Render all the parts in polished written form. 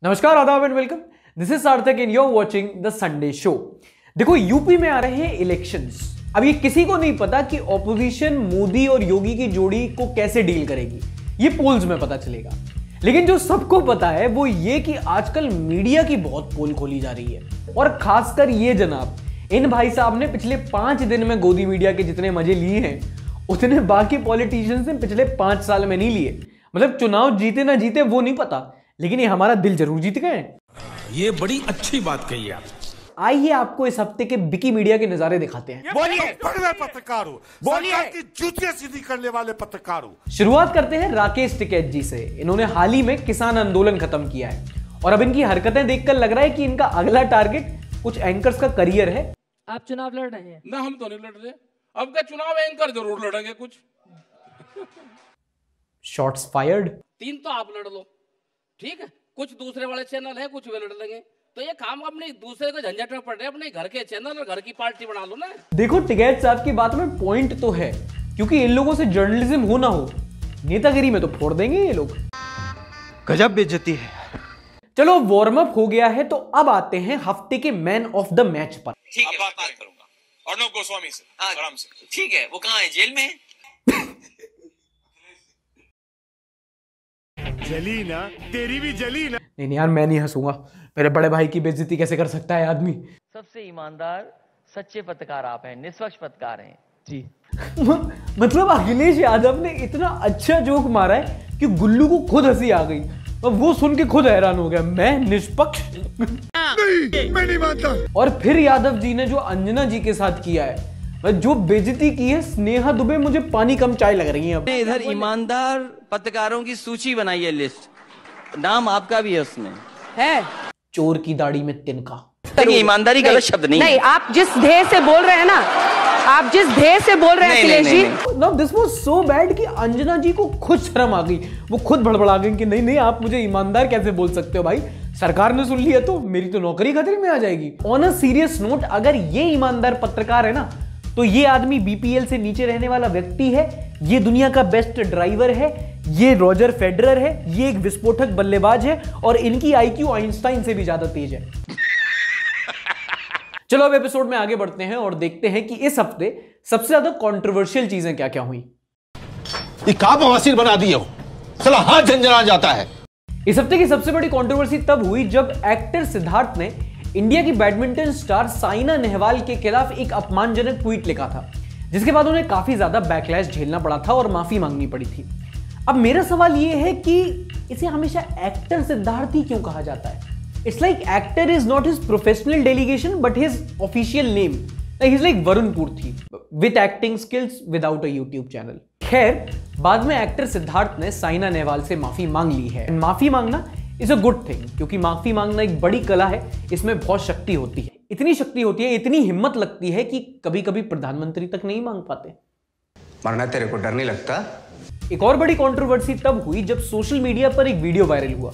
नमस्कार, आदाब and welcome. This is Sarthak and you are watching the Sunday show. देखो, UP में आ रहे हैं इलेक्शंस। अब ये किसी को नहीं पता कि ऑपोजिशन मोदी और योगी की जोड़ी को कैसे डील करेगी, ये पोल्स में पता चलेगा। लेकिन जो सबको पता है वो ये कि आजकल मीडिया की बहुत पोल खोली जा रही है, और खासकर ये जनाब, इन भाई साहब ने पिछले 5 दिन में गोदी मीडिया के जितने मजे लिए हैं उतने बाकी पॉलिटिशियंस ने पिछले 5 साल में नहीं लिए। मतलब चुनाव जीते ना जीते वो नहीं पता, लेकिन ये हमारा दिल जरूर जीत गए। ये बड़ी अच्छी बात कही आप। आइए आपको इस हफ्ते के बिकी मीडिया के नजारे दिखाते हैं। बोलिए पत्रकार हो, बोलिए की जूतियां सीधी करने वाले पत्रकार हो। शुरुआत करते हैं राकेश टिकैत जी से। इन्होंने हाल ही में किसान आंदोलन खत्म किया है, और अब इनकी हरकतें देखकर लग रहा है कि इनका अगला टारगेट कुछ एंकर्स का करियर है। आप चुनाव लड़ रहे हैं? ना, हम तो नहीं लड़ रहे। अब का चुनाव एंकर जरूर लड़ेंगे कुछ। Shots fired. 3 तो आप लड़ लो, ठीक है। कुछ दूसरे वाले चैनल है, कुछ वे लड़ लेंगे। तो ये काम अपने दूसरे को झंझट में पड़ रहे हैं, अपने घर के चैनल और घर की पार्टी बना लो ना। देखो, टिकैत साहब की बात में पॉइंट तो है, क्योंकि इन लोगों से जर्नलिज्म हो ना हो, नेतागिरी में तो फोड़ देंगे ये लोग। गजब बेइज्जती है। चलो, वार्म अप हो गया है, तो अब आते हैं हफ्ते के मैन ऑफ द मैच पर। ठीक है, बात करूंगा अर्णव गोस्वामी से। आराम से। ठीक है, वो कहाँ है? जेल में है? जली ना, तेरी भी जली ना। नहीं यार, मैं नहीं हंसूंगा। मेरे बड़े भाई की बेइज्जती कैसे कर सकता है आदमी। सबसे ईमानदार सच्चे पत्रकार आप हैं, निष्पक्ष पत्रकार हैं जी। मतलब अखिलेश यादव ने इतना अच्छा जोक मारा है कि गुल्लू को खुद हंसी आ गई, और वो सुन के खुद हैरान हो गया। मैं निष्पक्ष नहीं, मैं नहीं मानता। और फिर यादव जी ने जो अंजना जी के साथ किया है, जो बेइज्जती की है, स्नेहा दुबे मुझे पानी कम चाय लग रही है अब। इधर ईमानदार पत्रकारों की सूची बनाई है, लिस्ट, नाम आपका भी है उसमें है। चोर की दाढ़ी में तिनका। ईमानदारी गलत शब्द नहीं। नहीं, आप जिस ध्येय से बोल रहे हैं ना, आप जिस ध्येय से बोल रहे हैं Akhilesh ji, Now this was so bad कि अंजना जी को खुद शर्म आ गई। वो खुद बड़बड़ा गई कि नहीं नहीं, आप मुझे ईमानदार कैसे बोल सकते हो भाई, सरकार ने सुन लिया तो मेरी तो नौकरी खतरे में आ जाएगी। ऑन अ सीरियस नोट, अगर ये ईमानदार पत्रकार है ना, तो ये आदमी बीपीएल से नीचे रहने वाला व्यक्ति है, ये दुनिया का बेस्ट ड्राइवर है, ये रॉजर फेडरर है, ये एक विस्फोटक बल्लेबाज है, और इनकी आईक्यू आइंस्टाइन से भी ज्यादा तेज है। चलो अब एपिसोड में आगे बढ़ते हैं और देखते हैं कि इस हफ्ते सबसे ज्यादा कंट्रोवर्शियल चीजें क्या क्या हुई। ये का बवासीर बना दिए हो, साला हाथ झंझना जाता है। इस हफ्ते की सबसे बड़ी कंट्रोवर्सी तब हुई जब एक्टर सिद्धार्थ ने इंडिया की बैडमिंटन स्टार साइना नेहवाल के खिलाफ एक अपमानजनक ट्वीट लिखा था, जिसके बाद उन्हें काफी ज्यादा बैकलैश झेलना पड़ा था और माफी मांगनी पड़ी थी। अब मेरा सवाल यह है कि इसे हमेशा एक्टर सिद्धार्थ ही क्यों कहा जाता है? It's like actor is not his professional delegation but his official name. He is like Varun Purthi with acting skills without a YouTube channel. खैर, बाद में एक्टर सिद्धार्थ ने साइना नेहवाल से माफी मांग ली है। माफी मांगना इज अ गुड थिंग, क्योंकि माफी मांगना एक बड़ी कला है। इसमें बहुत शक्ति होती है, इतनी शक्ति होती है, इतनी हिम्मत लगती है कि कभी कभी प्रधानमंत्री तक नहीं मांग पाते। मरना तेरे को डर नहीं लगता? एक और बड़ी कंट्रोवर्सी तब हुई जब सोशल मीडिया पर एक वीडियो वायरल हुआ,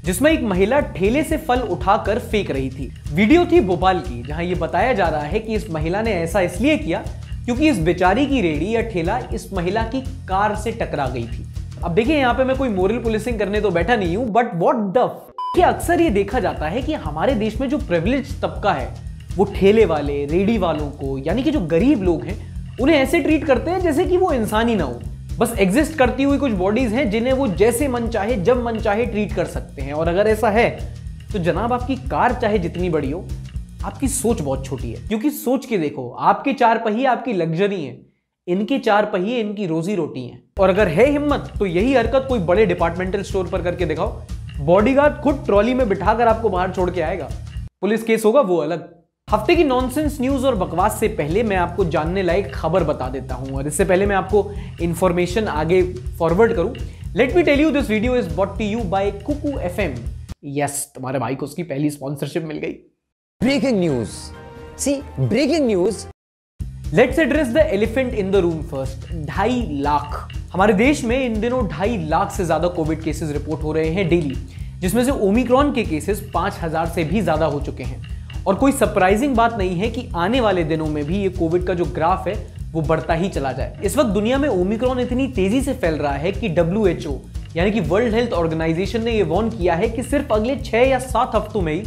जिसमें एक महिला ठेले से फल उठाकर फेंक रही थी। वीडियो थी भोपाल की, जहां यह बताया जा रहा है कि इस महिला ने ऐसा इसलिए किया क्योंकि इस बेचारी की रेडी या ठेला इस महिला की कार से टकरा गई थी। अब देखिए, यहाँ पे मैं कोई मोरल पुलिसिंग करने तो बैठा नहीं हूं, बट व्हाट द कि अक्सर ये देखा जाता है कि हमारे देश में जो प्रिविलेज तबका है, वो ठेले वाले, रेडी वालों को, यानी कि जो गरीब लोग हैं, उन्हें ऐसे ट्रीट करते हैं जैसे कि वो इंसान ही ना हो। बस एग्जिस्ट करती हुई कुछ बॉडीज हैं जिन्हें वो जैसे मन चाहे जब मन चाहे ट्रीट कर सकते हैं। और अगर ऐसा है तो जनाब, आपकी कार चाहे जितनी बड़ी हो, आपकी सोच बहुत छोटी है। क्योंकि सोच के देखो, आपके 4 पहिए आपकी लग्जरी हैं, इनके 4 पहिए इनकी रोजी रोटी हैं। और अगर है हिम्मत तो यही हरकत कोई बड़े डिपार्टमेंटल स्टोर पर करके दिखाओ। बॉडीगार्ड खुद ट्रॉली में बिठाकर आपको बाहर छोड़ के आएगा। पुलिस केस होगा वो अलग। हफ्ते की नॉनसेंस न्यूज और बकवास से पहले मैं आपको जानने लायक खबर बता देता हूं, और इससे पहले मैं आपको इंफॉर्मेशन आगे फॉरवर्ड करूं, let me tell you this video is brought to you by Kuku FM. Yes, तुम्हारे भाई को उसकी पहली स्पॉन्सरशिप मिल गई। Breaking news, see breaking news. Let's address the elephant in the room first. 2.5 lakh हमारे देश में इन दिनों 2.5 लाख से ज्यादा कोविड केसेस रिपोर्ट हो रहे हैं डेली, जिसमें से ओमिक्रॉन के केसेस 5000 से भी ज्यादा हो चुके हैं। और कोई सरप्राइजिंग बात नहीं है कि आने वाले दिनों में भी ये कोविड का जो ग्राफ है वो बढ़ता ही चला जाए। इस वक्त दुनिया में ओमिक्रॉन इतनी तेजी से फैल रहा है कि WHO यानी कि वर्ल्ड हेल्थ ऑर्गेनाइजेशन ने यह वार्न किया है कि सिर्फ अगले 6 या 7 हफ्तों में ही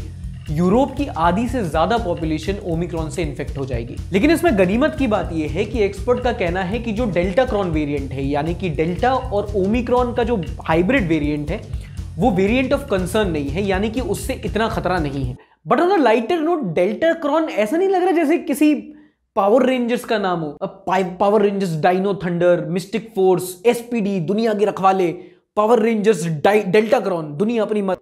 यूरोप की आधी से ज्यादा पॉपुलेशन ओमिक्रॉन से इन्फेक्ट हो जाएगी। लेकिन इसमें गनीमत की बात यह है कि एक्सपर्ट का कहना है कि जो डेल्टा क्रॉन वेरिएंट है, यानी कि डेल्टा और ओमिक्रॉन का जो हाइब्रिड वेरिएंट है, वो वेरिएंट ऑफ कंसर्न नहीं है, यानी कि उससे इतना खतरा नहीं है। But on a lighter note, Deltacron ऐसा नहीं लग रहा जैसे किसी पावर रेंजर्स का नाम हो। Power Rangers Dino Thunder, Mystic Force, SPD दुनिया के रखवाले, पावर रेंजर्स डेल्टा क्रॉन दुनिया अपनी मत।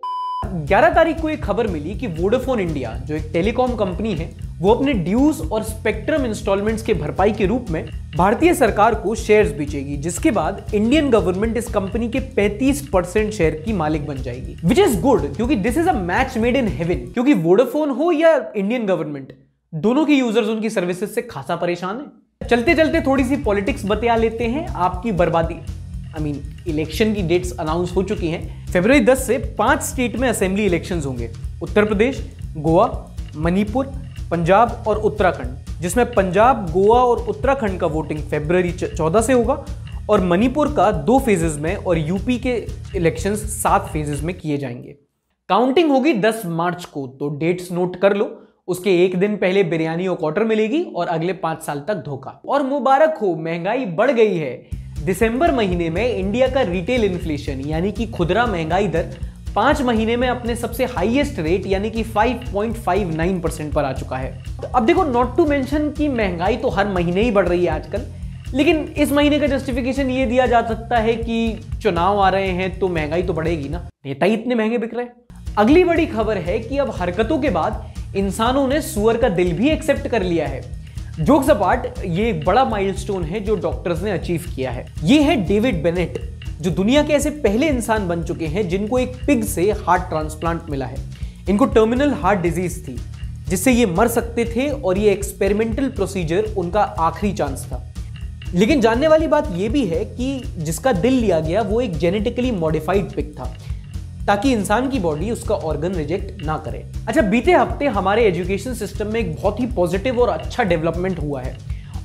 11 तारीख को एक खबर मिली कि वोडाफोन इंडिया, जो एक टेलीकॉम कंपनी है, वो अपने ड्यूज और स्पेक्ट्रम इंस्टॉलमेंट्स के भरपाई के रूप में भारतीय सरकार को शेयर्स बेचेगी, जिसके बाद इंडियन गवर्नमेंट इस कंपनी के 35% शेयर की मालिक बन जाएगी। विच इज गुड, क्योंकि this is a match made in heaven. क्योंकि वोडाफोन हो या इंडियन गवर्नमेंट, दोनों के यूजर्स उनकी सर्विसेज से खासा परेशान है। चलते चलते थोड़ी सी पॉलिटिक्स बतिया लेते हैं। आपकी बर्बादी, इलेक्शन की डेट्स अनाउंस हो चुकी हैं। फरवरी 10 से 5 स्टेट में असेंबली इलेक्शंस होंगे। उत्तर प्रदेश, गोवा, मणिपुर, पंजाब और उत्तराखंड, जिसमें पंजाब, गोवा और उत्तराखंड का वोटिंग फरवरी 14 से होगा और मणिपुर का 2 फेजेस में और यूपी के इलेक्शंस 7 फेजेस में किए जाएंगे। काउंटिंग होगी 10 मार्च को, तो डेट्स नोट कर लो। उसके एक दिन पहले बिरयानी और क्वार्टर मिलेगी और अगले 5 साल तक धोखा। और मुबारक हो, महंगाई बढ़ गई है। दिसंबर महीने में इंडिया का रिटेल इन्फ्लेशन यानी कि खुदरा महंगाई दर 5 महीने में अपने सबसे हाईएस्ट रेट यानी कि 5.59% पर आ चुका है। अब देखो, नॉट टू मेंशन कि महंगाई तो हर महीने ही बढ़ रही है आजकल, लेकिन इस महीने का जस्टिफिकेशन ये दिया जा सकता है कि चुनाव आ रहे हैं तो महंगाई तो बढ़ेगी ना, नेता ही इतने महंगे बिक रहे हैं। अगली बड़ी खबर है कि अब हरकतों के बाद इंसानों ने सुअर का दिल भी एक्सेप्ट कर लिया है। जोक्स अपार्ट, ये एक बड़ा माइलस्टोन है जो डॉक्टर्स ने अचीव किया है। ये है डेविड बेनेट, जो दुनिया के ऐसे पहले इंसान बन चुके हैं जिनको एक पिग से हार्ट ट्रांसप्लांट मिला है। इनको टर्मिनल हार्ट डिजीज थी, जिससे ये मर सकते थे और ये एक्सपेरिमेंटल प्रोसीजर उनका आखिरी चांस था। लेकिन जानने वाली बात यह भी है कि जिसका दिल लिया गया वो एक जेनेटिकली मॉडिफाइड पिग था, ताकि इंसान की बॉडी उसका ऑर्गन रिजेक्ट ना करे। अच्छा, बीते हफ्ते हमारे एजुकेशन सिस्टम में एक बहुत ही पॉजिटिव और अच्छा डेवलपमेंट हुआ है,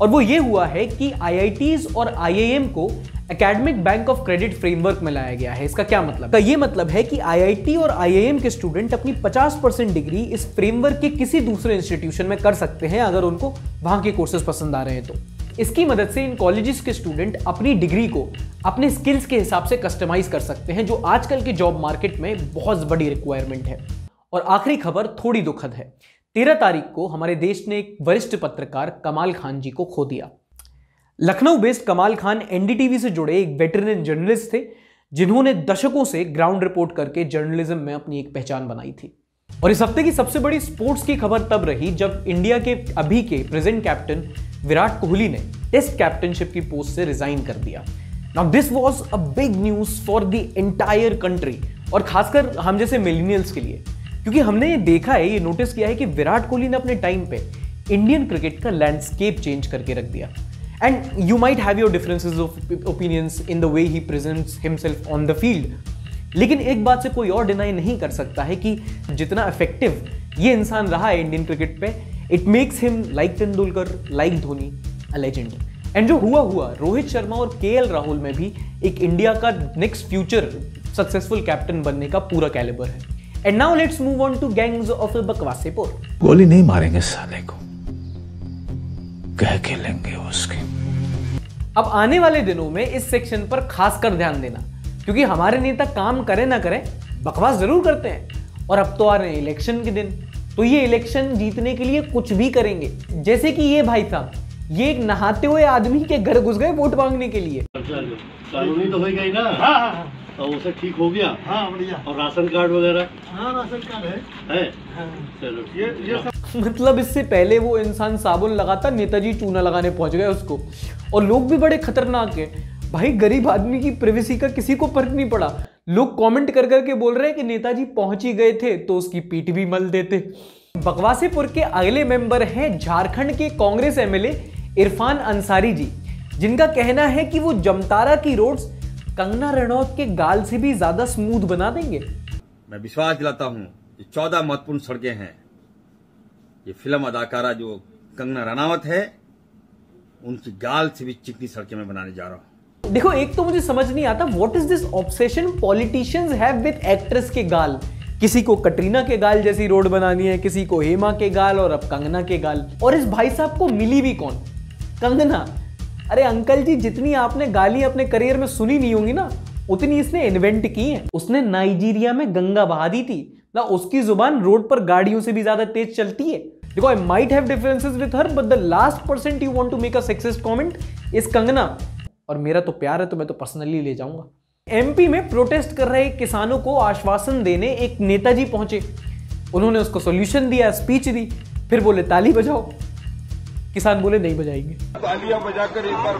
और वो ये हुआ है कि आईआईटीज और आईआईएम को academic bank of credit framework में लाया गया है। इसका क्या मतलब? तो ये मतलब है कि आईआईटी और आईआईएम के स्टूडेंट अपनी 50% डिग्री इस फ्रेमवर्क के किसी दूसरे इंस्टीट्यूशन में कर सकते हैं अगर उनको वहां के कोर्सेज पसंद आ रहे हैं तो। इसकी मदद से इन कॉलेजेस के स्टूडेंट अपनी डिग्री को अपने स्किल्स के हिसाब से कस्टमाइज कर सकते हैं, जो आजकल के जॉब मार्केट में बहुत बड़ी रिक्वायरमेंट है। और आखिरी खबर थोड़ी दुखद है। 13 तारीख को हमारे देश ने एक वरिष्ठ पत्रकार कमाल खान जी को खो दिया। लखनऊ बेस्ड कमाल खान एनडीटीवी से जुड़े एक वेटरन जर्नलिस्ट थे, जिन्होंने दशकों से ग्राउंड रिपोर्ट करके जर्नलिज्म में अपनी एक पहचान बनाई थी। और इस हफ्ते की सबसे बड़ी स्पोर्ट्स की खबर तब रही जब इंडिया के अभी के प्रेजेंट कैप्टन विराट कोहली ने टेस्ट कैप्टनशिप की पोस्ट से रिजाइन कर दिया। Now this was a big news for the entire country, और खासकर हम जैसे मिलेनियल्स के लिए, क्योंकि हमने ये देखा है, ये नोटिस किया है कि विराट कोहली ने अपने टाइम पे इंडियन क्रिकेट का लैंडस्केप चेंज करके रख दिया। And you might have your differences of opinions in the way he presents himself on the field, लेकिन एक बात से कोई और डिनाई नहीं कर सकता है कि जितना इफेक्टिव ये इंसान रहा है इंडियन क्रिकेट पे, it makes him like Tendulkar, like Dhoni, a legend. And जो हुआ रोहित शर्मा और केएल राहुल में भी एक इंडिया का नेक्स्ट फ्यूचर सक्सेसफुल कैप्टन बनने का पूरा कैलिबर है। And now let's move on to gangs of Bakwasepur. गोली नहीं मारेंगे साले को, कह के लेंगे उसकी। अब आने वाले दिनों में इस सेक्शन पर खासकर ध्यान देना, क्योंकि हमारे नेता काम करें ना करें बकवास जरूर करते हैं। और अब तो आ रहे हैं इलेक्शन के दिन, तो ये इलेक्शन जीतने के लिए कुछ भी करेंगे। जैसे कि ये भाई साहब, ये एक नहाते हुए आदमी के घर घुस गए वोट मांगने के लिए। कानूनी तो हो गई ना? हाँ। तो उसे ठीक हो गया? हाँ, बढ़िया। और राशन कार्ड वगैरह? हाँ, राशन कार्ड है। चलो ये मतलब इससे पहले वो इंसान साबुन लगाता, नेताजी चूना लगाने पहुंच गए उसको। और लोग भी बड़े खतरनाक है भाई, गरीब आदमी की प्राइवेसी का किसी को फर्क नहीं पड़ा। लोग कमेंट कर करके बोल रहे हैं कि नेताजी पहुंच ही गए थे तो उसकी पीठ भी मल देते। बकवासेपुर के अगले मेंबर हैं झारखंड के कांग्रेस एमएलए इरफान अंसारी जी, जिनका कहना है कि वो जमतारा की रोड्स कंगना रनौत के गाल से भी ज्यादा स्मूथ बना देंगे। मैं विश्वास दिलाता हूं, ये 14 महत्वपूर्ण सड़कें हैं, ये फिल्म अदाकारा जो कंगना रनावत है, उनकी गाल से भी चिकनी सड़कें मैं बनाने जा रहा हूं। देखो एक तो मुझे समझ नहीं आता what is this obsession politicians have with actress के गाल। किसी को कटरीना के गाल जैसी रोड बनानी है, किसी को हेमा के गाल और अब कंगना के गाल। और इस भाई साहब को मिली भी कौन? कंगना। अरे अंकल जी, जितनी आपने गाली अपने करियर में सुनी नहीं होंगी ना, उतनी इसने इन्वेंट की है। उसने नाइजीरिया में गंगा बहा दी थी ना, उसकी जुबान रोड पर गाड़ियों से भी ज्यादा तेज चलती है। देखो, I might have differences with her but the last person you want to make a sexist comment is Kangana. और मेरा तो प्यार है तो मैं तो पर्सनली ले जाऊंगा। एमपी में प्रोटेस्ट कर रहे किसानों को आश्वासन देने एक नेताजी पहुंचे। उन्होंने उसको सॉल्यूशन दिया, स्पीच दी, फिर बोले ताली बजाओ। किसान बोले नहीं बजाएंगे। तालियां बजाकर एक बार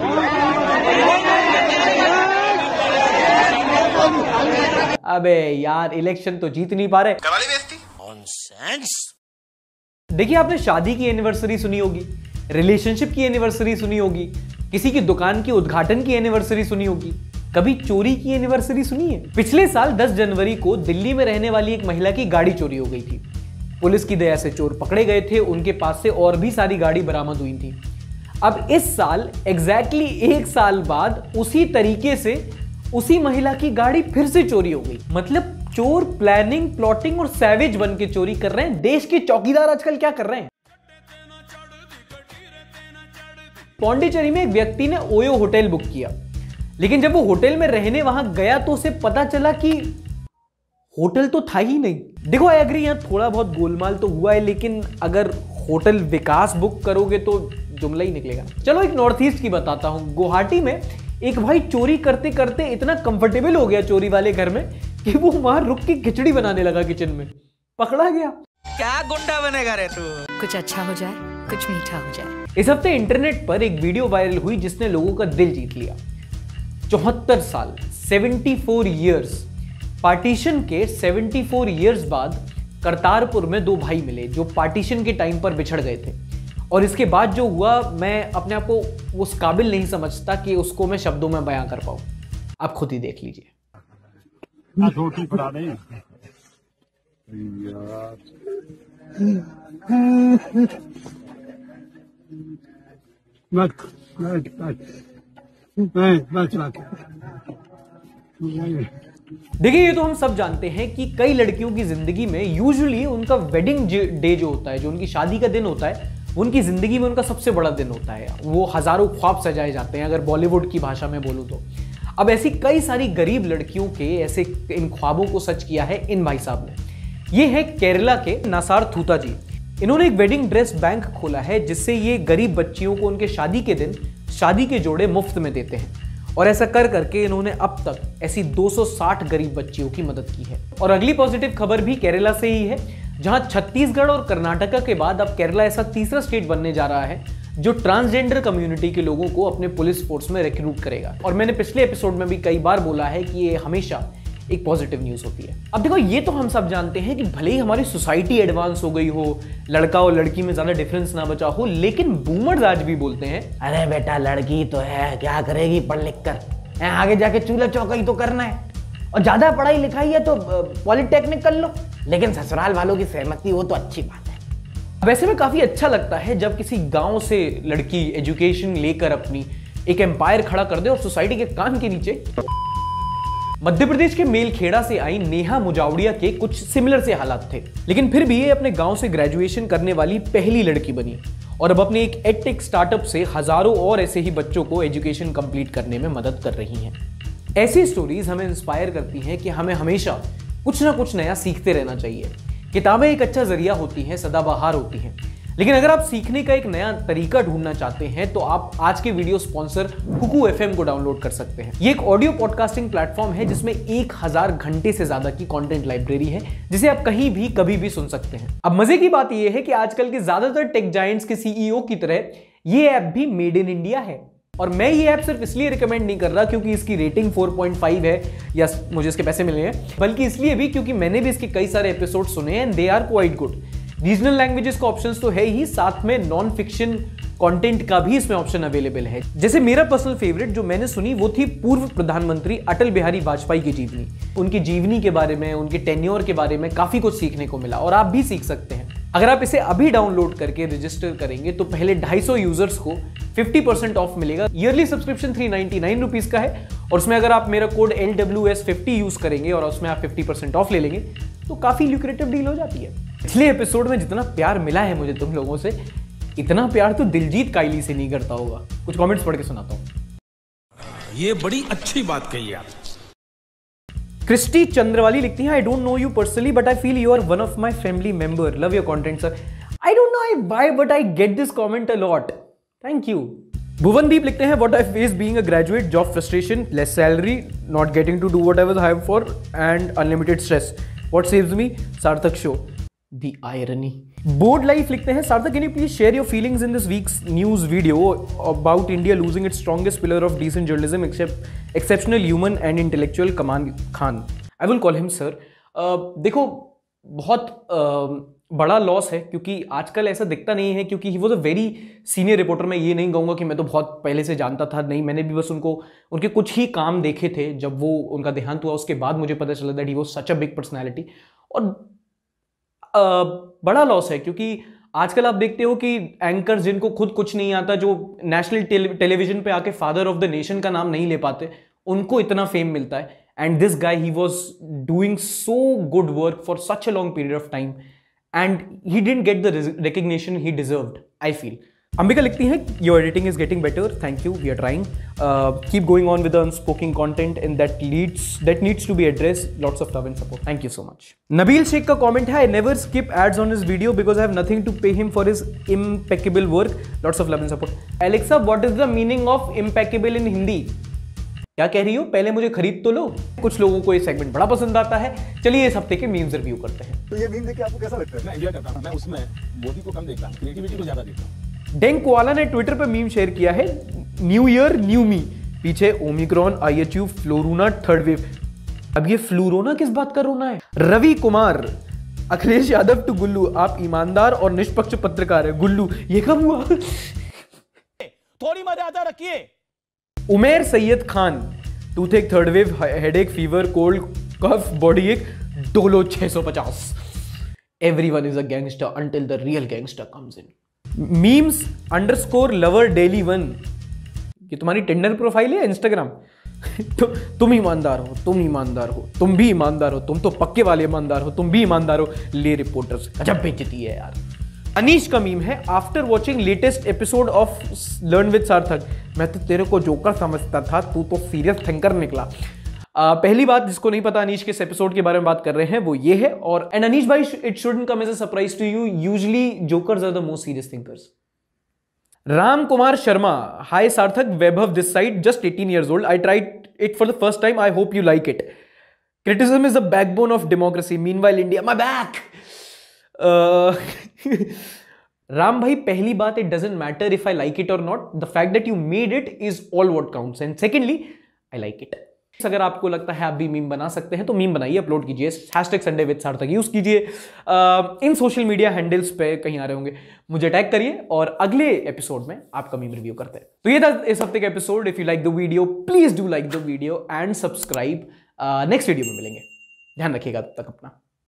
अबे यार, इलेक्शन तो जीत नहीं पा रहे। कराली बेइज्जती। नॉनसेंस। देखिए, आपने शादी की एनिवर्सरी सुनी होगी, रिलेशनशिप की एनिवर्सरी सुनी होगी, किसी की दुकान की उद्घाटन की एनिवर्सरी सुनी होगी, कभी चोरी की एनिवर्सरी सुनी है? पिछले साल 10 जनवरी को दिल्ली में रहने वाली एक महिला की गाड़ी चोरी हो गई थी। पुलिस की दया से चोर पकड़े गए थे, उनके पास से और भी सारी गाड़ी बरामद हुई थी। अब इस साल एग्जैक्टली 1 साल बाद उसी तरीके से उसी महिला की गाड़ी फिर से चोरी हो गई। मतलब चोर प्लानिंग, प्लॉटिंग और सैवेज बन के चोरी कर रहे हैं। देश के चौकीदार आजकल क्या कर रहे हैं? पौंडीचेरी में एक व्यक्ति ने ओयो होटल बुक किया, लेकिन जब वो होटल में रहने वहां गया तो उसे पता चला कि होटल तो था ही नहीं। देखो, आई एग्री, यहां थोड़ा बहुत गोलमाल तो हुआ है, लेकिन अगर होटल विकास बुक करोगे तो जुमला ही निकलेगा। चलो एक नॉर्थ ईस्ट की बताता हूं। गुवाहाटी में एक भाई चोरी करते करते इतना कंफर्टेबल हो गया चोरी वाले घर में कि वो वहां रुक के खिचड़ी बनाने लगा किचन में। पकड़ा गया। क्या गुंडा बनेगा रे तू? कुछ अच्छा हो जाए, कुछ मीठा हो जाए। इस हफ्ते इंटरनेट पर एक वीडियो वायरल हुई जिसने लोगों का दिल जीत लिया। 74 साल 74 ईयर्स, पार्टीशन के 74 ईयर्स बाद करतारपुर में 2 भाई मिले जो पार्टीशन के टाइम पर बिछड़ गए थे। और इसके बाद जो हुआ, मैं अपने आप को उस काबिल नहीं समझता कि उसको मैं शब्दों में बयां कर पाऊं। आप खुद ही देख लीजिए। रोटी पड़ा नहीं देखिए, ये तो हम सब जानते हैं कि कई लड़कियों की जिंदगी में यूजुअली उनका वेडिंग डे जो होता है, जो उनकी शादी का दिन होता है, उनकी जिंदगी में उनका सबसे बड़ा दिन होता है। वो हजारों ख्वाब सजाए जाते हैं, अगर बॉलीवुड की भाषा में बोलूं तो। अब ऐसी कई सारी गरीब लड़कियों के ऐसे इन ख्वाबों को सच किया है इन भाई साहब ने। ये है केरला के नासार थूता जी। इन्होंने एक वेडिंग ड्रेस बैंक खोला है जिससे ये गरीब बच्चियों को उनके शादी के दिन शादी के जोड़े मुफ्त में देते हैं। और ऐसा कर करके इन्होंने अब तक ऐसी 260 गरीब बच्चियों की मदद की है। और अगली पॉजिटिव खबर भी केरला से ही है, जहां छत्तीसगढ़ और कर्नाटका के बाद अब केरला ऐसा तीसरा स्टेट बनने जा रहा है जो ट्रांसजेंडर कम्युनिटी के लोगों को अपने पुलिस फोर्स में रिक्रूट करेगा। और मैंने पिछले एपिसोड में भी कई बार बोला है कि ये हमेशा एक पॉजिटिव न्यूज होती है। अब देखो, ये तो हम सब जानते हैं कि भले ही हमारी सोसाइटी एडवांस हो गई हो, लड़का और लड़की में ज्यादा डिफरेंस ना बचा हो, लेकिन बूमर्स आज भी बोलते हैं, अरे बेटा लड़की तो है, क्या करेगी पढ़ लिख कर, आगे जाके चूल्हा चौका ही तो करना है, और ज्यादा पढ़ाई लिखाई है तो पॉलिटेक्निक कर लो, लेकिन ससुराल वालों की सहमति हो तो अच्छी बात है। वैसे में काफी अच्छा लगता है जब किसी गांव से लड़की एजुकेशन लेकर अपनी एक एम्पायर खड़ा कर दे और सोसाइटी के कान के नीचे। मध्य प्रदेश के मेलखेड़ा से आई नेहा मुजावड़िया के कुछ सिमिलर से हालात थे, लेकिन फिर भी ये अपने गांव से ग्रेजुएशन करने वाली पहली लड़की बनी और अब अपने एक एडटेक स्टार्टअप से हजारों और ऐसे ही बच्चों को एजुकेशन कंप्लीट करने में मदद कर रही हैं। ऐसी स्टोरीज हमें इंस्पायर करती हैं कि हमें हमेशा कुछ ना कुछ नया सीखते रहना चाहिए। किताबें एक अच्छा जरिया होती हैं, सदाबहार होती हैं, लेकिन अगर आप सीखने का एक नया तरीका ढूंढना चाहते हैं तो आप आज के वीडियो स्पॉन्सर कुकू FM को डाउनलोड कर सकते हैं। ये एक ऑडियो पॉडकास्टिंग प्लेटफॉर्म है जिसमें 1000 घंटे से ज्यादा की कंटेंट लाइब्रेरी है जिसे आप कहीं भी कभी भी सुन सकते हैं। अब मजे की बात यह है कि आजकल के ज्यादातर टेक जायंट्स के CEO की तरह ये ऐप भी मेड इन इंडिया है। और मैं ये ऐप सिर्फ इसलिए रिकमेंड नहीं कर रहा क्योंकि इसकी रेटिंग 4.5 है या मुझे इसके पैसे मिले हैं, बल्कि इसलिए भी क्योंकि मैंने भी इसके कई सारे एपिसोड सुने हैं, they are quite good. Regional languages का ऑप्शंस तो है ही, साथ में नॉन फिक्शन कंटेंट का भी इसमें ऑप्शन अवेलेबल है। जैसे मेरा पर्सनल फेवरेट जो मैंने सुनी वो थी पूर्व प्रधानमंत्री अटल बिहारी वाजपेयी की जीवनी। उनकी जीवनी के बारे में, उनके टेन्योर के बारे में काफी कुछ सीखने को मिला और आप भी सीख सकते हैं। अगर आप इसे अभी डाउनलोड करके रजिस्टर करेंगे तो पहले 250 यूजर्स को 50% ऑफ मिलेगा। ईयरली सब्सक्रिप्शन 399 रुपीज का है और उसमें अगर आप मेरा कोड LWS50 यूज करेंगे और उसमें आप 50% ऑफ ले लेंगे तो काफी ल्यूक्रेटिव डील हो जाती है। पिछले एपिसोड में जितना प्यार मिला है मुझे तुम लोगों से, इतना प्यार तो दिलजीत कायली से नहीं करता होगा। कुछ कमेंट्स पढ़ के सुनाता हूं। ये बड़ी अच्छी बात कही आप। क्रिस्टी चंद्रवाली लिखती हैं, I don't know you personally but I feel you are one of my family member, love your content sir. I don't know why but I get this comment a lot, thank you. Bhuvandeep लिखते हैं, what I face being a graduate, job frustration, less salary, not getting to do what I was hired for and unlimited stress, what saves me, Sarthak show, the irony. Bored life लिखते हैं, Sarthak can you please share your feelings in this week's news video about India losing its strongest pillar of decent journalism exceptional human and intellectual Kamaal Khan, I will call him sir. देखो बहुत बड़ा loss है क्योंकि आजकल ऐसा दिखता नहीं है, क्योंकि he was a very senior reporter. मैं ये नहीं कहूँगा कि मैं तो बहुत पहले से जानता था, नहीं, मैंने भी बस उनके कुछ ही काम देखे थे। जब वो उनका देहांत हुआ उसके बाद मुझे पता चला that he was such a big personality. और बड़ा लॉस है क्योंकि आजकल आप देखते हो कि एंकर्स जिनको खुद कुछ नहीं आता, जो नेशनल टेलीविजन पे आके फादर ऑफ द नेशन का नाम नहीं ले पाते, उनको इतना फेम मिलता है। And this guy he was doing so good work for such a long period of time and he didn't get the recognition he deserved, I feel. Ambika लिखती हैं, your editing is getting better, thank you, we are trying, keep going on with unspoken content and that needs to be addressed, lots of love and support, thank you so much. Nabeel Shaikh का comment है, I never skip ads on his video because I have nothing to pay him for his impeccable work, lots of love and support. Alexa, what is the meaning of impeccable in Hindi? क्या कह रही हो? पहले मुझे खरीद तो लो। कुछ लोगों को ये सेगमेंट बड़ा पसंद आता है। चलिए इस हफ्ते के मीम्स रिव्यू करते हैं। तो ये मीम देख के आपको कैसा लगता है? मैं एंजॉय करता हूं। मैं उसमें मोदी को कम देखता हूं, क्रिएटिविटी को ज्यादा देखता हूं। डेंक वाला ने ट्विटर पे मीम शेयर किया है, न्यू ईयर न्यू मी, पीछे Omicron, IHU, flurona, third wave. अब ये फ्लोरोना किस बात का रोना है? रवि कुमार, अखिलेश यादव टू गुल्लू, आप ईमानदार और निष्पक्ष पत्रकार है। गुल्लू, ये कब हुआ? थोड़ी मर्यादा रखिए। Umer Syed Khan, toothache, third wave, headache, fever, cold, cough, body ache, Dolo 650। Everyone is a gangster until the real gangster comes in. Memes _ lover daily 1, ये तुम्हारी टेंडर प्रोफाइल है इंस्टाग्राम? तो तुम ईमानदार हो, तुम ईमानदार हो, तुम भी ईमानदार हो, तुम तो पक्के वाले ईमानदार हो, तुम भी ईमानदार हो। ले रिपोर्टर्स, अजब बेइज्जती है यार। अनीश का मीम है, after watching latest episode of learn with सार्थक, मैं तो तेरे को जोकर समझता था, तू तो सीरियस थिंकर निकला। पहली बात जिसको नहीं पता अनीश किस एपिसोड के बारे में बात कर रहे हैं वो ये है। और एंड अनीश भाई, it shouldn't come as a surprise to you, usually jokers are the most serious thinkers. Ram Kumar Sharma, hi Sarthak, Vaibhav this side, just 18 years old, I tried it for the first time, I hope you like it. Criticism is the backbone of democracy, meanwhile India, my back. Ram भाई, पहली बात, it doesn't matter if I like it or not, the fact that you made it is all what counts, and secondly I like it. अगर आपको लगता है आप भी meme बना सकते हैं तो मीम बनाइए, अपलोड कीजिए, #Sunday with सार्थक यूज कीजिए, इन सोशल मीडिया हैंडल्स पे कहीं आ रहे होंगे, मुझे टैग करिए और अगले एपिसोड में आपका मीम रिव्यू करते हैं। तो ये था इस हफ्ते का episode. If you like the video please do like the video and subscribe. Next video में मिलेंगे, ध्यान रखिएगा तब तक अपना।